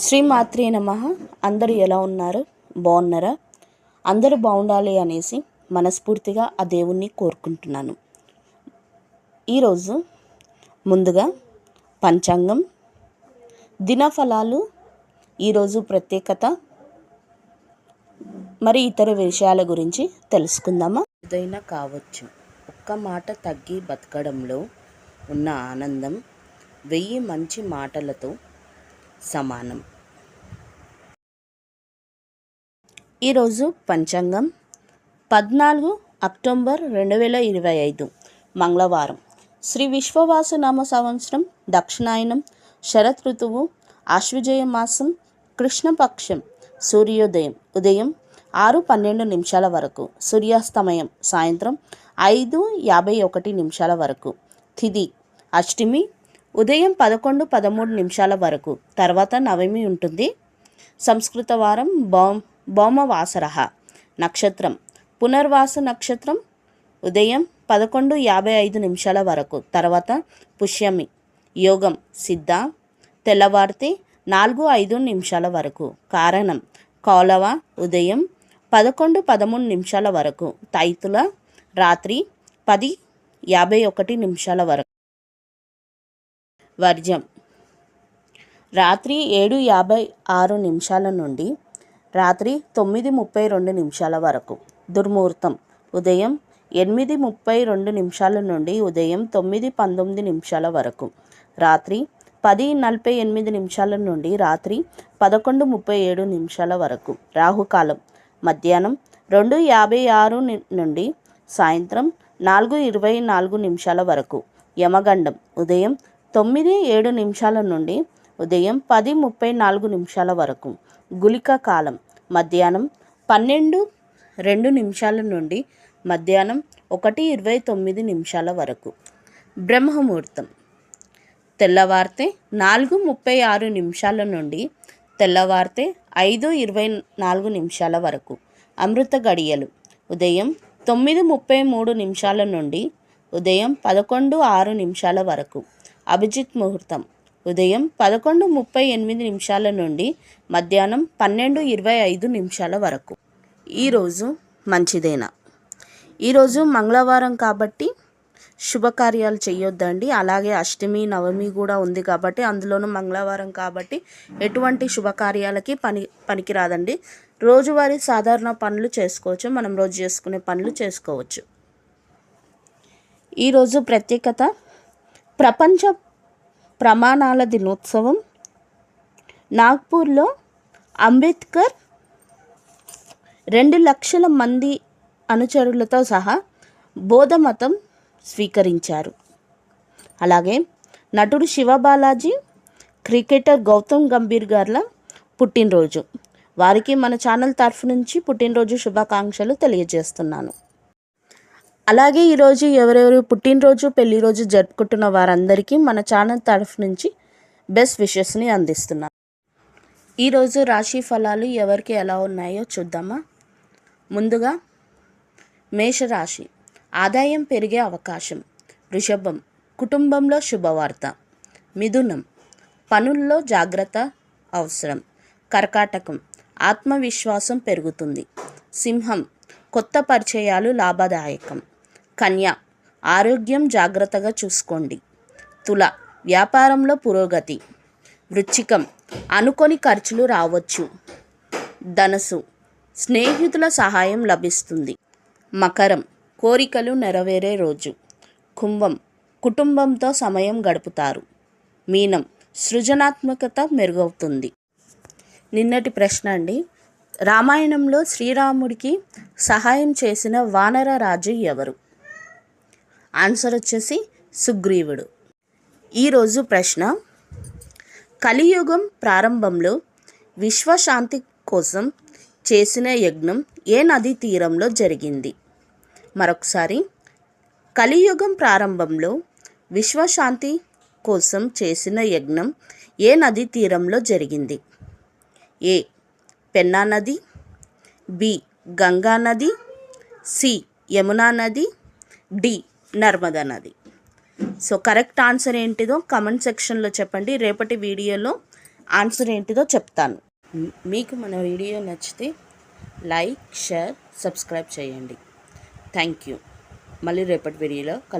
శ్రీమాత్రే నమః. అందరూ ఎలా ఉన్నారు? బాగున్నారా? అందరూ బాగుండాలి అనేసి మనస్ఫూర్తిగా ఆ దేవుణ్ణి కోరుకుంటున్నాను. ఈరోజు ముందుగా పంచాంగం, దినఫలాలు, ఈరోజు ప్రత్యేకత, మరి ఇతర విషయాల గురించి తెలుసుకుందామా? ఏదైనా కావచ్చు, ఒక్క మాట తగ్గి బతకడంలో ఉన్న ఆనందం 1000 మంచి మాటలతో సమానం. ఈరోజు పంచాంగం 14 అక్టోబర్ 2025 మంగళవారం. శ్రీ విశ్వవాసునామ సంవత్సరం, దక్షిణాయనం, శరత్ ఋతువు, ఆశ్వజయ మాసం, కృష్ణపక్షం, సూర్యోదయం ఉదయం 6:12 వరకు, సూర్యాస్తమయం సాయంత్రం 5:51 వరకు, తిథి అష్టమి ఉదయం 11:13 వరకు, తర్వాత నవమి ఉంటుంది. సంస్కృత వారం భౌమవాసరః. నక్షత్రం పునర్వాస నక్షత్రం ఉదయం 11:55 వరకు, తర్వాత పుష్యమి. యోగం సిద్ధ తెల్లవారితే 4:05 వరకు. కారణం కౌలవ ఉదయం 11:13 వరకు, తైతుల రాత్రి 10:51 వరకు. వర్జం రాత్రి 7:56 నుండి రాత్రి 9:32 వరకు. దుర్ముహూర్తం ఉదయం 8:32 నుండి ఉదయం 9:19 వరకు, రాత్రి 10:48 నుండి రాత్రి 11:37 వరకు. రాహుకాలం మధ్యాహ్నం 2:56 నుండి సాయంత్రం 4:24 వరకు. యమగండం ఉదయం 9:07 నుండి ఉదయం 10:34 వరకు. గుళిక కాలం మధ్యాహ్నం 12:02 నుండి మధ్యాహ్నం 1:29 వరకు. బ్రహ్మముహూర్తం తెల్లవారితే 4:36 నుండి తెల్లవారితే 5:24 వరకు. అమృత గడియలు ఉదయం 9:33 నుండి ఉదయం 11:06 వరకు. అభిజిత్ ముహూర్తం ఉదయం 11:38 నుండి మధ్యాహ్నం 12:25 వరకు. ఈరోజు మంచిదేనా? ఈరోజు మంగళవారం కాబట్టి శుభకార్యాలు చేయొద్దండి. అలాగే అష్టమి నవమి కూడా ఉంది కాబట్టి, అందులోనూ మంగళవారం కాబట్టి ఎటువంటి శుభకార్యాలకి పనికిరాదండి. రోజువారీ సాధారణ పనులు చేసుకోవచ్చు, మనం రోజు చేసుకునే పనులు చేసుకోవచ్చు. ఈరోజు ప్రత్యేకత ప్రపంచ ప్రమాణాల దినోత్సవం. నాగ్పూర్లో అంబేద్కర్ 2 లక్షల మంది అనుచరులతో సహా బౌద్ధమతం స్వీకరించారు. అలాగే నటుడు శివబాలాజీ, క్రికెటర్ గౌతమ్ గంభీర్ గార్ల పుట్టినరోజు. వారికి మన ఛానల్ తరఫు నుంచి పుట్టినరోజు శుభాకాంక్షలు తెలియజేస్తున్నాను. అలాగే ఈరోజు ఎవరెవరు పుట్టినరోజు, పెళ్లి రోజు జరుపుకుంటున్న వారందరికీ మన ఛానల్ తరఫు నుంచి బెస్ట్ విషెస్ని అందిస్తున్నాను. ఈరోజు రాశి ఫలాలు ఎవరికి ఎలా ఉన్నాయో చూద్దామా? ముందుగా మేషరాశి, ఆదాయం పెరిగే అవకాశం. వృషభం, కుటుంబంలో శుభవార్త. మిథునం, పనుల్లో జాగ్రత్త అవసరం. కర్కాటకం, ఆత్మవిశ్వాసం పెరుగుతుంది. సింహం, కొత్త పరిచయాలు లాభదాయకం. కన్య, ఆరోగ్యం జాగ్రత్తగా చూసుకోండి. తుల, వ్యాపారంలో పురోగతి. వృశ్చికం, అనుకోని ఖర్చులు రావచ్చు. ధనుసు, స్నేహితుల సహాయం లభిస్తుంది. మకరం, కోరికలు నెరవేరే రోజు. కుంభం, కుటుంబంతో సమయం గడుపుతారు. మీనం, సృజనాత్మకత మెరుగవుతుంది. నిన్నటి ప్రశ్న అండి, రామాయణంలో శ్రీరాముడికి సహాయం చేసిన వానర రాజు ఎవరు? ఆన్సర్ వచ్చేసి సుగ్రీవుడు. ఈరోజు ప్రశ్న, కలియుగం ప్రారంభంలో విశ్వశాంతి కోసం చేసిన యజ్ఞం ఏ నదీ తీరంలో జరిగింది? మరొకసారి, కలియుగం ప్రారంభంలో విశ్వశాంతి కోసం చేసిన యజ్ఞం ఏ నదీ తీరంలో జరిగింది? ఏ పెన్నా నది, బి గంగా నది, సి యమునా నది, డి నర్మదా నది. సో కరెక్ట్ ఆన్సర్ ఏంటిదో కమెంట్ సెక్షన్లో చెప్పండి. రేపటి వీడియోలో ఆన్సర్ ఏంటిదో చెప్తాను. మీకు మన వీడియో నచ్చితే లైక్, షేర్, సబ్స్క్రైబ్ చేయండి. Thank you. మళ్ళీ రేపటి వీడియోలో కలుద్దాం.